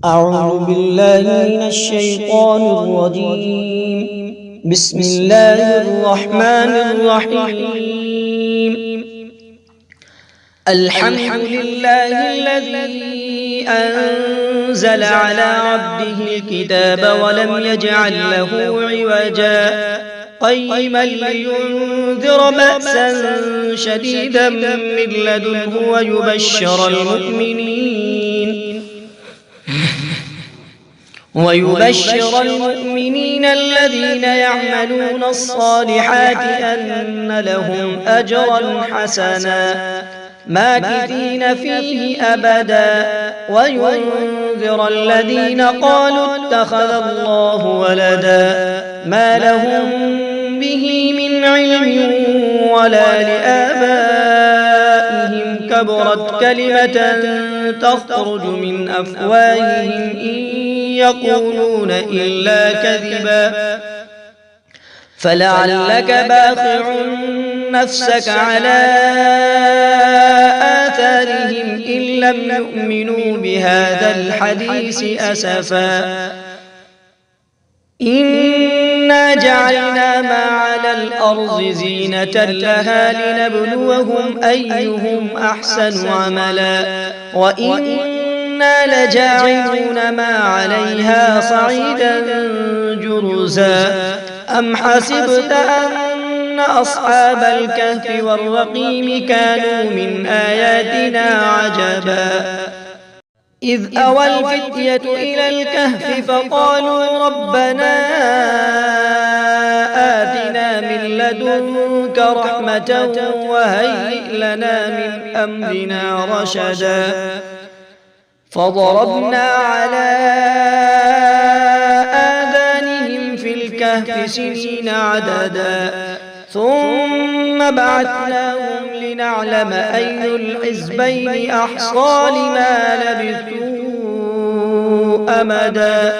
أعوذ بالله من الشيطان الرجيم. بسم الله الرحمن الرحيم. الحمد لله الذي أنزل على عبده الكتاب ولم يجعل له عوجا قيما لينذر بأسا شديدا من لدنه ويبشر المؤمنين الذين يعملون الصالحات أن لهم أجرا حسنا ماكثين فيه أبدا وينذر الذين قالوا اتخذ الله ولدا ما لهم به من علم ولا لآبائهم كبرت كلمة تخرج من أفواههم إن يقولون إلا كذبا فلعلك باخع نفسك على آثارهم إن لم يؤمنوا بهذا الحديث أسفا إنا جعلنا ما على الأرض زينة لها لنبلوهم أيهم أحسن عملا وإنا لجاعلون ما عليها صعيدا جرزا أم حسبت أن أصحاب الكهف والرقيم كانوا من آياتنا عجبا إذ أوى الفتية إلى الكهف فقالوا ربنا آتنا من لدنك رحمة وهيئ لنا من أمرنا رشدا فضربنا على آذانهم في الكهف سنين عددا ثم بعثناهم لنعلم أي الحزبين أحصى لما لبثوا أمدا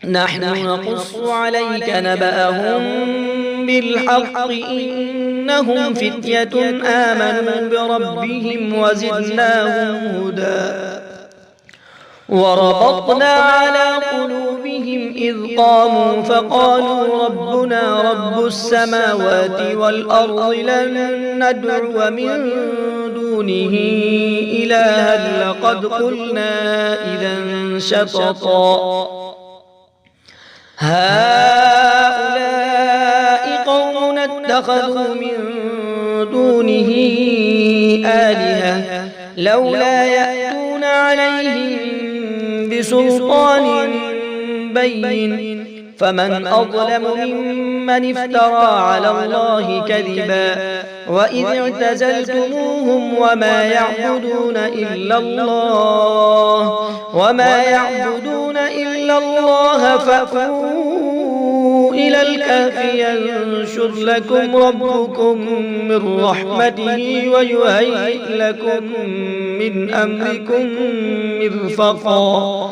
نحن نقص عليك نبأهم بالحق إنهم فتية آمنوا بربهم وزدناهم هدى وربطنا على قلوبهم إذ قاموا فقالوا ربنا رب السماوات والأرض لن ندعو من دونه إلها لقد قلنا إذا شططا هؤلاء قوم اتخذوا من دونه آلهة لولا يأتون عليهم بسلطان بين فمن أظلم ممن افترى على الله كذبا وإذ اعتزلتموهم وما يعبدون إلا الله فأووا إلى الكهف ينشر لكم ربكم من رحمته ويهيئ لكم من أمركم مرفقا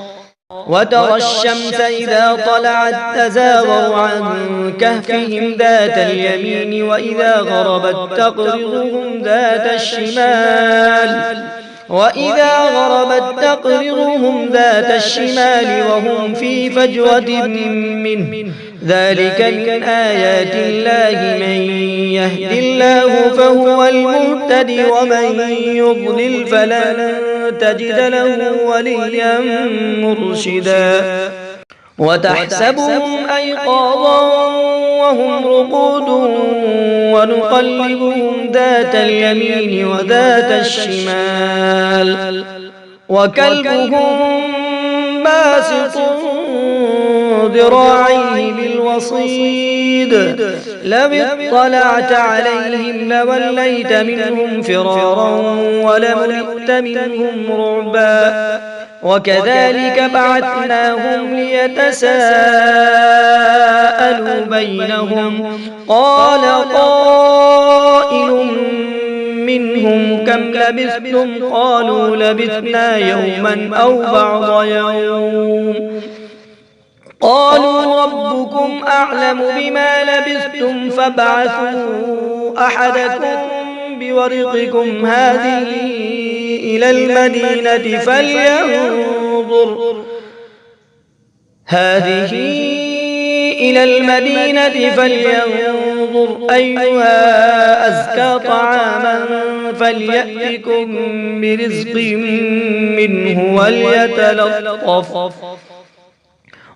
وترى الشمس إذا طلعت تزاور عن كهفهم ذات اليمين وإذا غربت تقرضهم ذات الشمال وهم في فجوة منه ذلك من آيات الله من يهد الله فهو المهتد ومن يضلل فلن تجد له وليا مرشدا وتحسبهم أيقاظا وهم رقود ونقلبهم ذات اليمين وذات الشمال وكلبهم باسط ذراعيه بالوصيد لو اطلعت عليهم لوليت منهم فرارا ولملئت منهم رعبا وكذلك بعثناهم ليتساءلوا بينهم قال قائل منهم كم لبثتم قالوا لبثنا يوما أو بعض يوم قالوا ربكم أعلم بما لبثتم فابعثوا أحدكم بورقكم هذه إلى المدينة فلينظر فلينظر هذه إلى المدينة فلينظر أيها أزكى طعاما فليأتكم برزق منه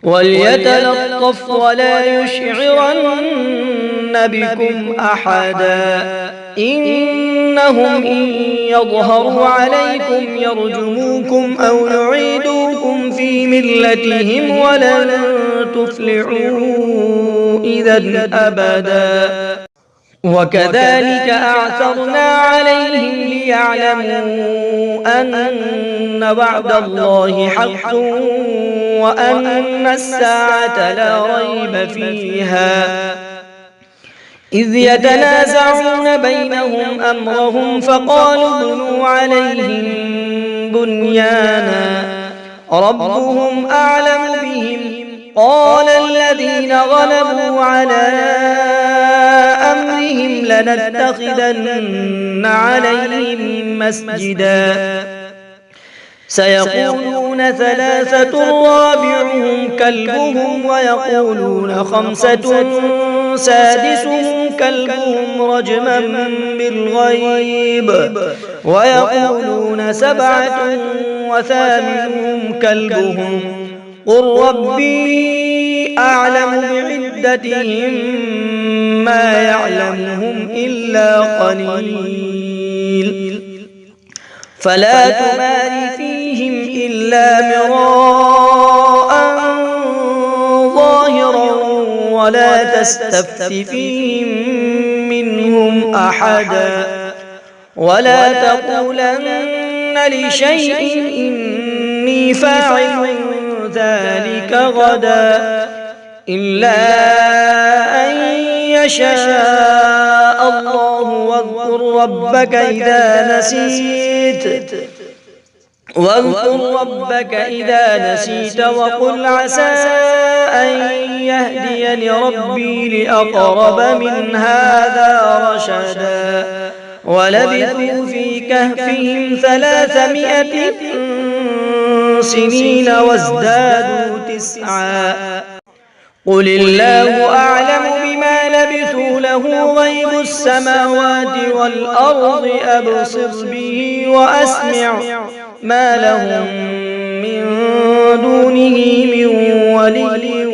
وليتلطف ولا يشعرن بكم أحدا إنهم إن يظهروا عليكم يرجموكم أو يعيدوكم في ملتهم ولن تفلحوا إذا أبدا وكذلك أعثرنا عليهم ليعلموا أن وعد الله حق وأن الساعة لا ريب فيها إذ يتنازعون بينهم أمرهم فقالوا ابنوا عليهم بنيانا ربهم أعلم بهم قال الذين غلبوا على أمرهم لنتخذن عليهم مسجدا سيقولون ثلاثة رابعهم كلبهم ويقولون خمسة سادسهم كلبهم رجما بالغيب ويقولون سبعة وثامنهم كلبهم قل ربي أعلم بعدتهم ما يعلمهم إلا قليل فلا تمار فيهم إلا مراء ظاهرا ولا تستفت فيهم منهم أحدا ولا تقولن لشيء إني فاعل ذلك غدا إلا أن يشاء الله واذكر ربك إذا نسيت وقل عسى أن يهديني ربي لأقرب من هذا رشدا ولبثوا في كهفهم 300 سنين وازدادوا 9 قل الله أعلم بما لبثوا له غيب السماوات والأرض أبصر به وأسمع ما لهم من دونه من ولي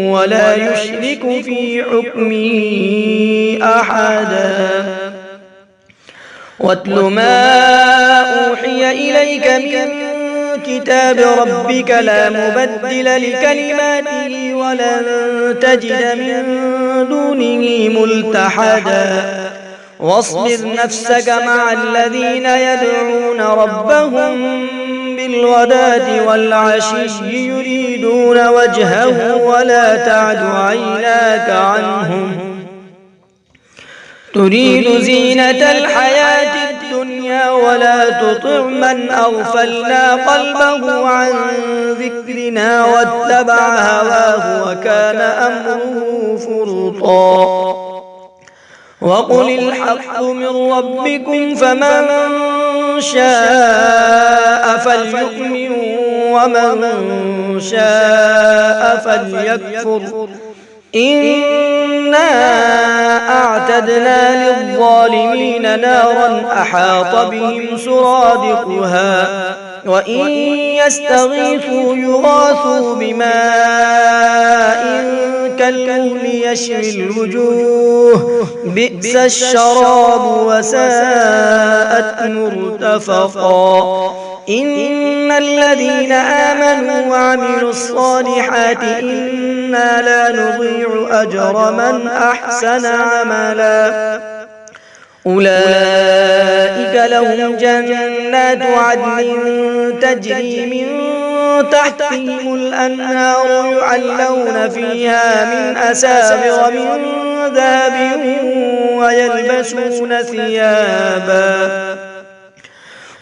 ولا يشرك في حكمه أحدا واتل ما أوحي إليك من كتاب ربك لا مبدل لكلماته ولن تجد من دونه ملتحدا واصبر نفسك مع الذين يدعون ربهم بالغداة والعشي يريدون وجهه ولا تعد عيناك عنهم تريد زينة الحياة الدنيا ولا تطع من أغفلنا قلبه عن ذكرنا واتبع هواه وكان أمره فرطا وقل الحق من ربكم فمن شاء فليؤمن ومن شاء فليكفر إنا أعتدنا للظالمين نارا أحاط بهم سرادقها وإن يستغيثوا يغاثوا بماء كالمهل يشوي الوجوه بئس الشراب وساءت مرتفقا إن الذين آمنوا وعملوا الصالحات إنا لا نضيع أجر من أحسن عملا أولئك لهم جنات عدن تجري من تحتهم الأنهار يعلون فيها من أساور من ذهب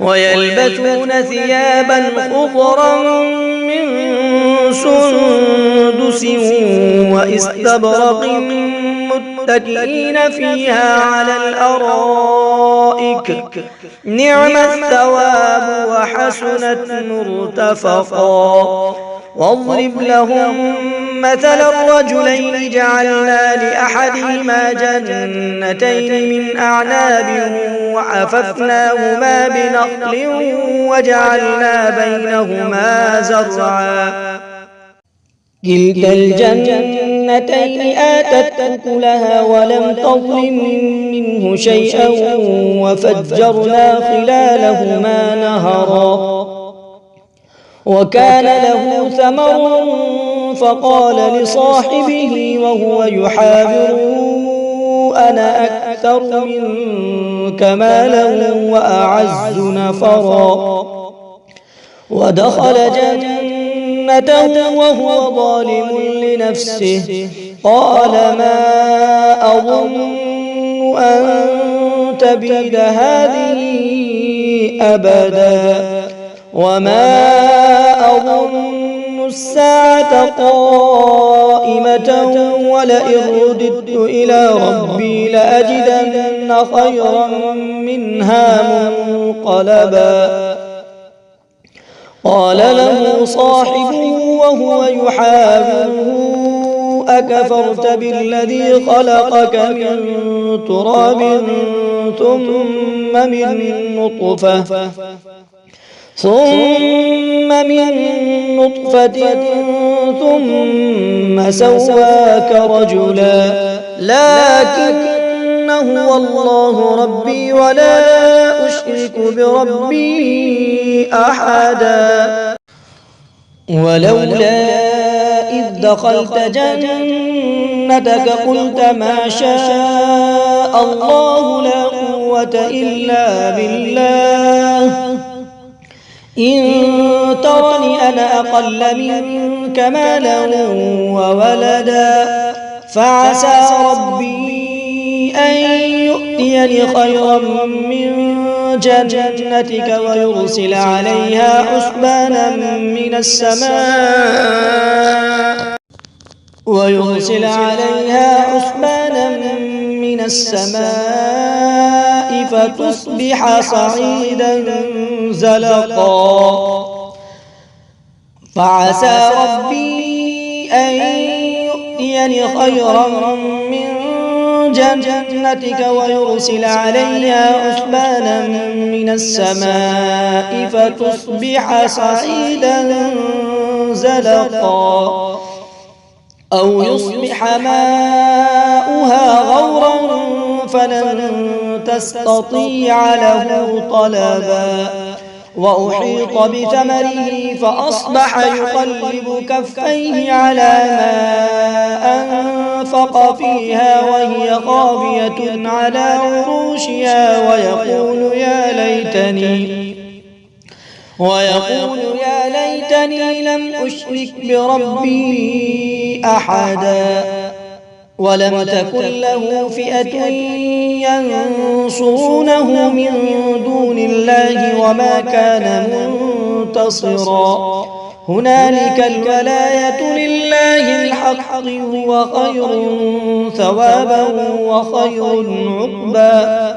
ويلبسون ثيابا خضرا من سندس واستبرق متكئين فيها على الأرائك ورائك نعم الثواب وحسنت مرتفقا. واضرب لهم مثل الرجلين جعلنا لأحدهما جنتين من أعناب وحففناهما بنخل وجعلنا بينهما زرعا. كلتا الجنتين آتت أكلها ولم تظلم منه شيئا وفجرنا خلالهما نهرا. وكان له ثمر فقال لصاحبه وهو يحاوره أنا أكثر منك مالا وأعز نفرا. ودخل جنته وهو ظالم لنفسه قال ما أظن أن تبيد هذه أبدا وما أظن الساعة قائمة ولئن رددت إلى ربي لأجدن خيرا منها منقلبا. قال له صاحبه وهو يحاوره أكفرت بالذي خلقك من تراب ثم من نطفة ثم سواك رجلا لكن هو الله ربي ولا أشرك بربي أحدا. ولولا إذ دخلت جنتك قلت ما شاء الله لا قوة إلا بالله إن ترني أنا أقل منك مالا وولدا فعسى ربي أن يؤتيني خيرا من جنتك ويرسل عليها حسبانا من السماء فتصبح صعيدا زلقا. فعسى ربي أن يؤتيني خيرا من جنتك ويرسل عليها حسبانا من السماء فتصبح صعيدا زلقا أو يصبح ماؤها غورا فلن تستطيع له طلبا. وأحيط بثمره فأصبح يقلب كفيه على ما أنفق فيها وهي خاوية على عروشها ويقول يا ليتني لم أشرك بربي أحدا. ولم تكن له فئة ينصرونه من دون الله وما كان منتصرا. هنالك الولاية لله الحق هو خير ثوابا وخير عقبا.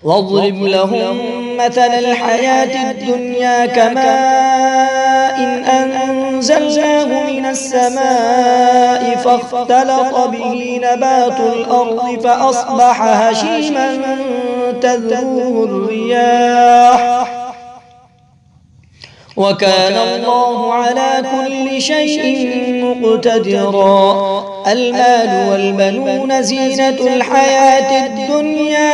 واضرب لهم مثل الحياة الدنيا كماء أنزلناه من السماء فاختلط به نبات الأرض فأصبح هشيما تذروه الرياح وكان الله على كل شيء مقتدرا. المال والبنون زينة الحياة الدنيا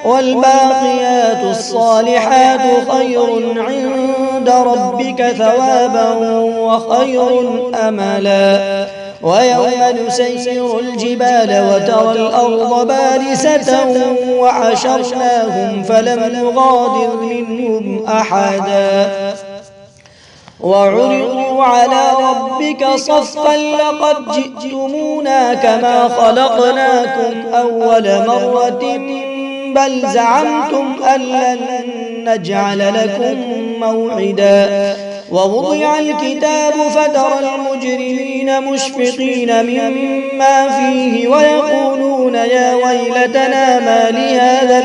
والباقيات الصالحات خير عند ربك ثوابا وخير أملا. ويوم نسير الجبال وترى الأرض بارزة وحشرناهم فلم نغادر منهم أحدا. وعرضوا على ربك صفا لقد جئتمونا كما خلقناكم أول مرة بل زعمتم أن لن نجعل لكم موعدا. ووضع الكتاب فترى المجرمين مشفقين مما فيه ويقولون يا ويلتنا ما لهذا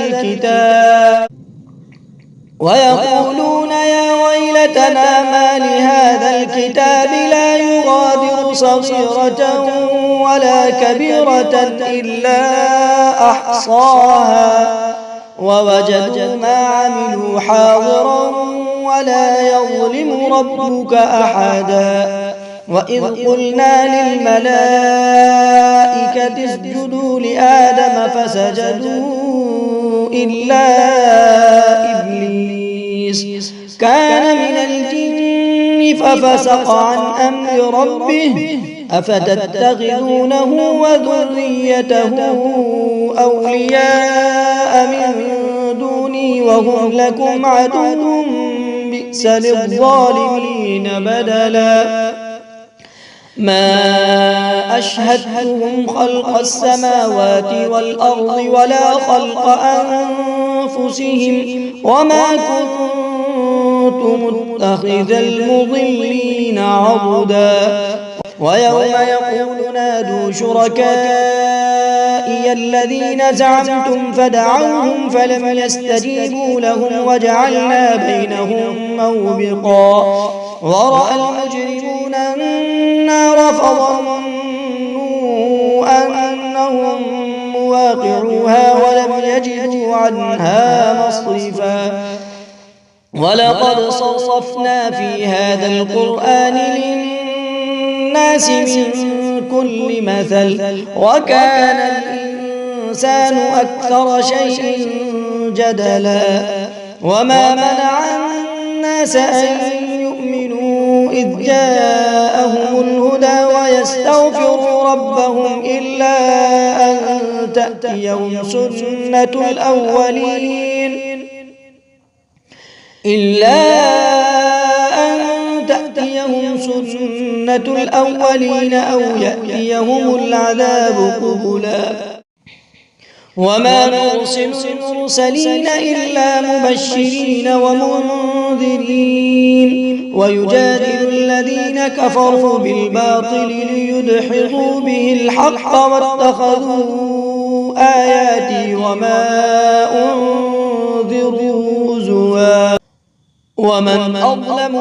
الكتاب لا يغادر صغيرة ولا كبيرة إلا أحصاها ووجدوا ما عملوا حاضرا ولا يظلم ربك أحدا وإذ قلنا للملائكة اسجدوا لآدم فسجدوا إلا إبليس كان من الجن ففسق عن أمر ربه أفتتخذونه وذريته أولياء من دوني وهم لكم عدو بئس للظالمين بدلا ما أشهدتهم خلق السماوات والأرض ولا خلق أنفسهم وما كنت متخذ المضلين عضدا ويوم يقول نادوا شركائي الذين زعمتم فدعوهم فلم يستجيبوا لهم وجعلنا بينهم موبقا ورأى المجرمون النار فظنوا أنهم مواقعوها ولم يجدوا عنها مصرفا ولقد صرفنا في هذا القرآن للناس من كل مثل وكان الإنسان أكثر شيء جدلا وما منع الناس أن يؤمنوا إذ جاءهم الهدى ويستغفروا ربهم إلا أن تأتيهم سنة الأولين أو يأتيهم العذاب قبلا وما نرسل المرسلين إلا مبشرين ومنذرين ويجادل الذين كفروا بالباطل ليدحضوا به الحق واتخذوا آياتي وما أنذروا هزوا ومن أظلم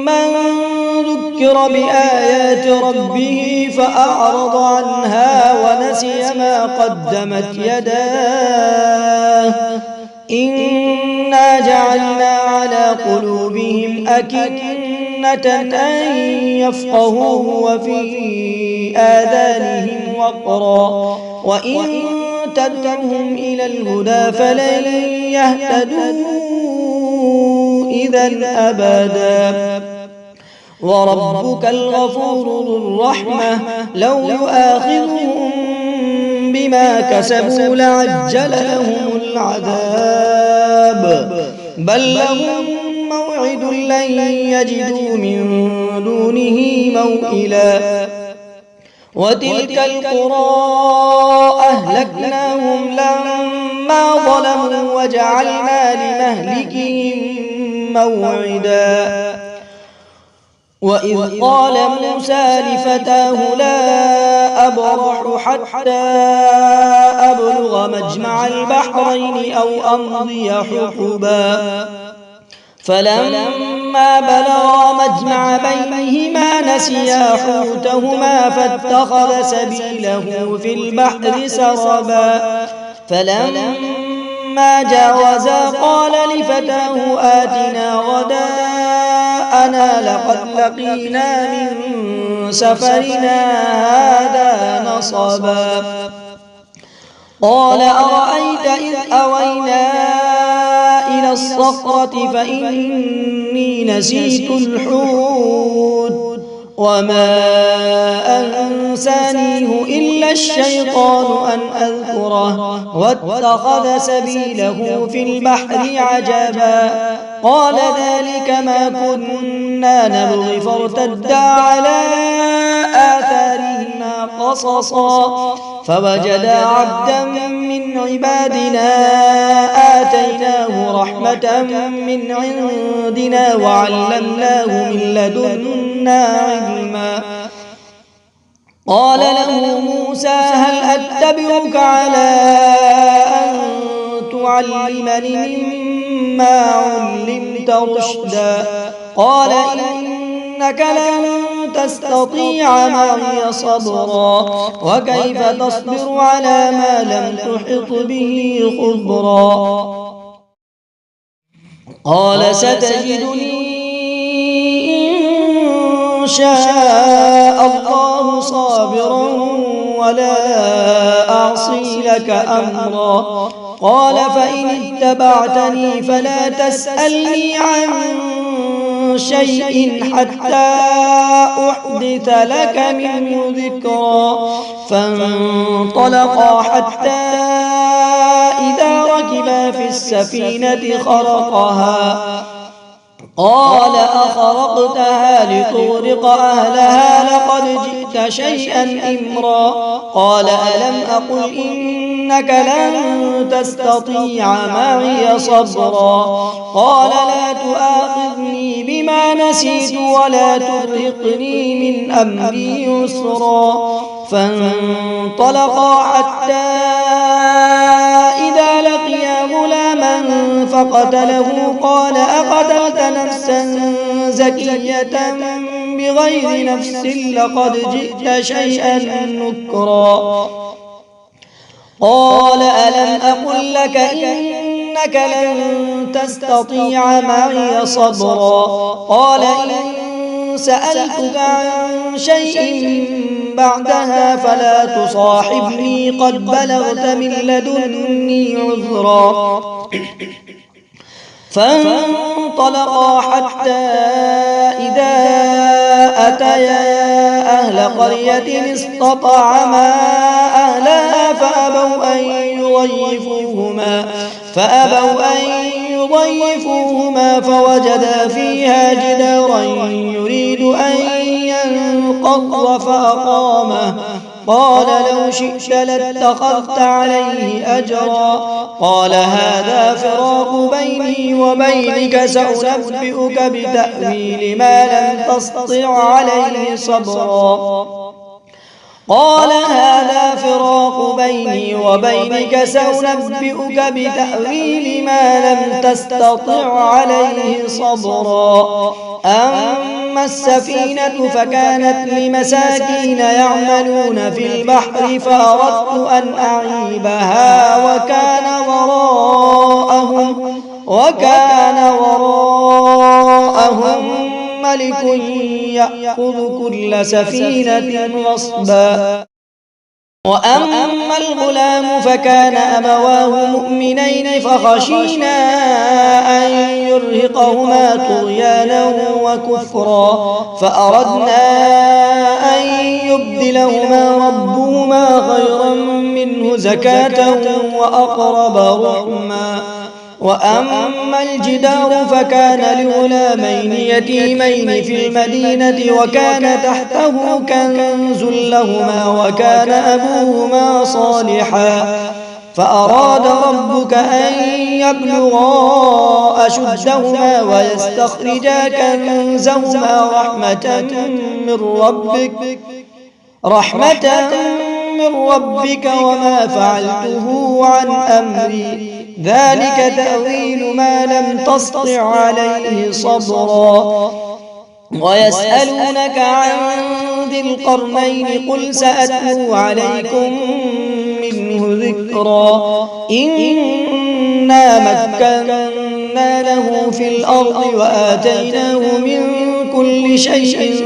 ممن ذكر بآيات ربه فأعرض عنها ونسي ما قدمت يداه إنا جعلنا على قلوبهم أكنة أن يفقهوه وفي آذانهم وقرا وإن تدعوهم إلى الهدى فلن يهتدوا إذا أبدا وربك الغفور ذو الرحمة لو يؤاخذهم بما كسبوا لعجل لهم العذاب بل لهم موعد لن يجدوا من دونه موئلا وتلك القرى أهلكناهم لما ظلموا وجعلنا لمهلكهم موعدا وإذ قال موسى لفتاه لا أبرح حتى أبلغ مجمع البحرين أو أمضي حقبا فلما بلغا مجمع بينهما نسيا حوتهما فاتخذ سبيله في البحر سربا فلما جاوزا قال لفتاه آتنا غداءنا لقد لقينا من سفرنا هذا نصبا قال أرأيت إذ أوينا إلى الصخرة فإني نسيت الحوت وما أنسانيه إلا الشيطان أن أذكره واتخذ سبيله في البحر عجبا قال ذلك ما كنا نبغي فارتدا على آثارهما قصصا فوجد عبدا من عبادنا آتيناه رحمة من عندنا وعلمناه من لدنا علما قال له موسى هل أتبعك على أن تعلمني مما علمت رشدا قال إنك لن تستطيع معي صبرا وكيف تصبر على ما لم تحط به خبرا قال ستجدني إن شاء الله صابرا ولا أعصي لك أمرا قال فإن اتبعتني فلا تسألني عن شيء حتى أحدث لك منه ذكرا فانطلقا حتى إذا ركبا في السفينة خرقها قال أخرقتها لتغرق أهلها لقد جئت شيئا إمرا قال ألم أقل إنك لن تستطيع معي صبرا قال لا تؤاخذني بما نسيت ولا ترهقني من أمري يسرا فانطلقا حتى إذا لقيا غلاما فقتله قال أقتلت نفسا زكية بغير نفس لقد جئت شيئا نكرا قال ألم أقل لك إنك لن تستطيع معي صبرا قال إن سألتك عن شيء بعدها فلا تصاحبني قد بلغت من لدني عذرا فانطلقا حتى إذا أتيا أهل قرية استطعما أهلها فأبوا أن يضيفوهما فوجدا فيها جدارا يريد أن ينقض فأقامه قال لو شئت لاتخذت عليه أجرا قال هذا فراق بيني وبينك سأنبئك بتأويل ما لم تستطع عليه صبرا قال هذا فراق بيني وبينك سأنبئك بتأويل ما لم تستطع عليه صبرا أما السفينة فكانت لمساكين يعملون في البحر فأردت أن أعيبها وكان وراءهم ملك يأخذ كل سفينة غصبا وأما الغلام فكان أبواه مؤمنين فخشينا أن يرهقهما طغيانا وكفرا فأردنا أن يبدلهما ربهما خيرا منه زكاة وأقرب رحما وأما الجدار فكان لغلامين يتيمين في المدينة وكان تحته كنز لهما وكان أبوهما صالحا فأراد ربك أن يبلغا أشدهما ويستخرجا كنزهما رحمة من ربك وما فعلته عن أمري ذلك تأويل ما لم تسطع عليه صبرا ويسألونك عن ذي القرنين قل سأتلو عليكم منه ذكرا إنا مكنا له في الأرض وآتيناه من كل شيء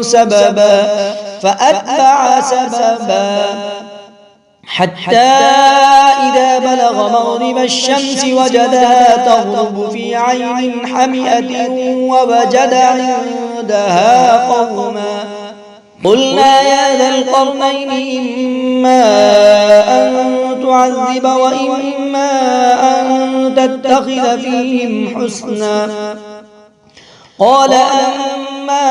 سببا فأتبع سببا حتى إذا بلغ مغرب الشمس وجدها تغرب في عين حمئة ووجد عندها قوما قلنا يا ذا القرنين إما أن تعذب وإما أن تتخذ فيهم حسنا قال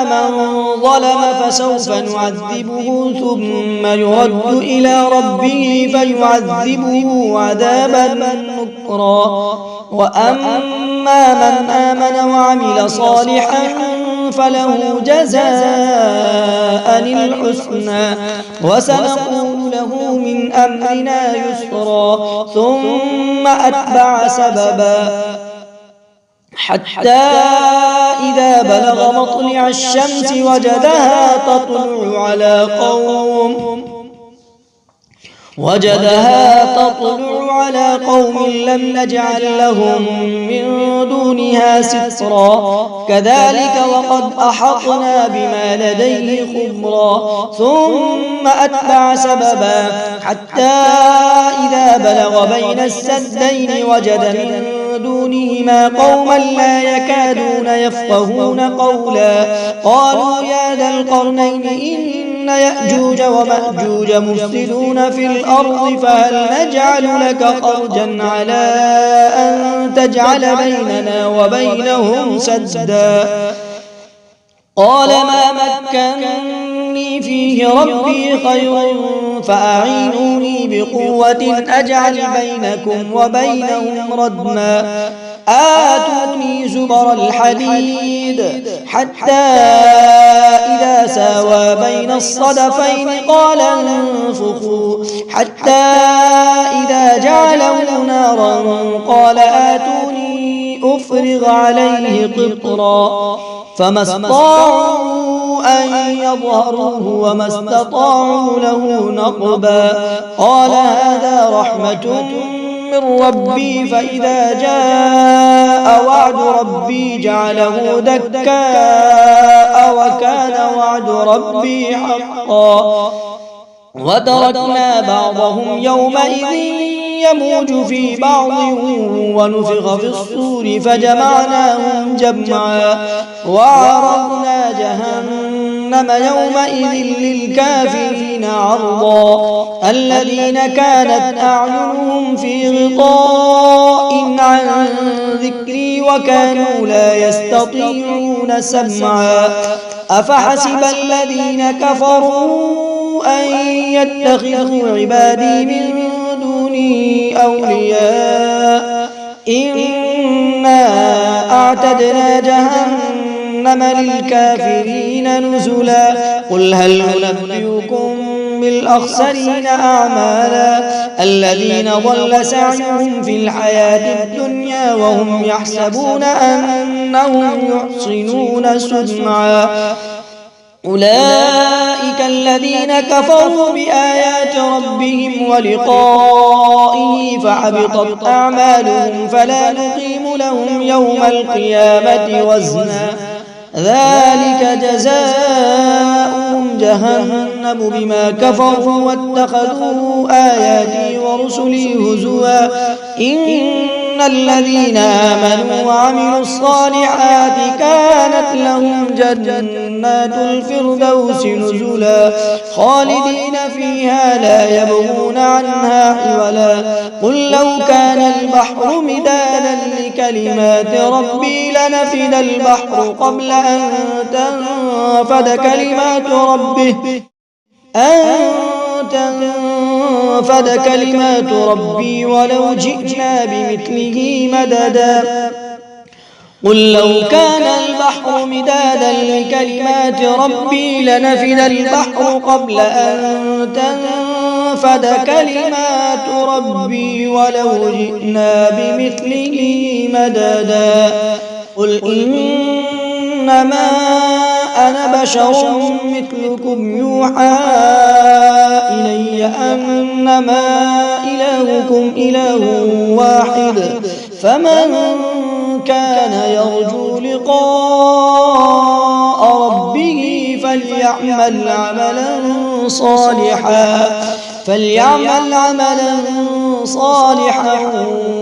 من ظلم فسوف نعذبه ثم يرد إلى ربه فيعذبه عذابا نكرا وأما من آمن وعمل صالحا فله جزاء الحسنى وسنقول له من أمرنا يسرا ثم أتبع سببا حتى إذا بلغ مطلع الشمس وجدها تطلع على قوم لم نجعل لهم من دونها سترا كذلك وقد أحطنا بما لديه خبرا ثم أتبع سببا حتى إذا بلغ بين السدين وجد من دونهما قوما لا يكادون يفقهون قولا قالوا يا ذا القرنين إن يأجوج ومأجوج مفسدون في الأرض فهل نجعل لك خرجا على أن تجعل بيننا وبينهم سدا قال ما مكنني فيه ربي خير فأعينوني بقوة أجعل بينكم وبينهم ردما آتوني زبر الحديد حتى إذا ساوى بين الصدفين قال انفخوا حتى إذا جعله نارا قال آتوني أفرغ عليه قطرا فما استطاعوا أن يظهروه وما استطاعوا له نقبا قال هذا رحمة من ربي فإذا جاء وعد ربي جعله دكاء وكان وعد ربي حقا وتركنا بعضهم يومئذ يموج في بعض ونفخ في الصور فجمعناهم جمعا وعرضنا جهنم يومئذ للكافرين عرضا الذين كانت أعينهم في غطاء عن ذكري وكانوا لا يستطيعون سمعا أفحسب الذين كفروا أن يتخذوا عبادي من دوني أولياء إنا أعتدنا جهنم للكافرين نزلا قل هل ننبئكم بالأخسرين أعمالا الذين ضل سعيهم في الحياة الدنيا وهم يحسبون أنهم يحسنون صنعا أولئك الذين كفروا بآيات ربهم ولقائه فحبطت أعمالهم فلا نقيم لهم يوم القيامة وزنا ذلك جزاؤهم جهنم بما كفروا واتخذوا آياتي ورسلي هزوا إن الذين آمنوا وعملوا الصالحات كانت لهم جنات الفردوس نزلا خالدين فيها لا يبغون عنها حولا قل لو كان البحر مدادا لكلمات ربي لنفد البحر قبل أن تنفد كلمات ربي ولو جئنا بمثله مددا قل لو كان البحر مدادا لكلمات ربي لنفد البحر قبل أن تنفد كلمات ربي ولو جئنا بمثله مددا قل إنما أنا بشر مثلكم يوحى إلي أنما إلهكم إله واحد فمن كان يرجو لقاء ربه فليعمل عملا صالحا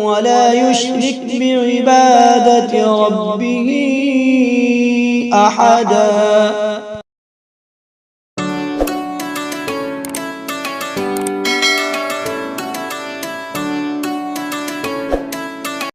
ولا يشرك بعبادة ربه أحدا.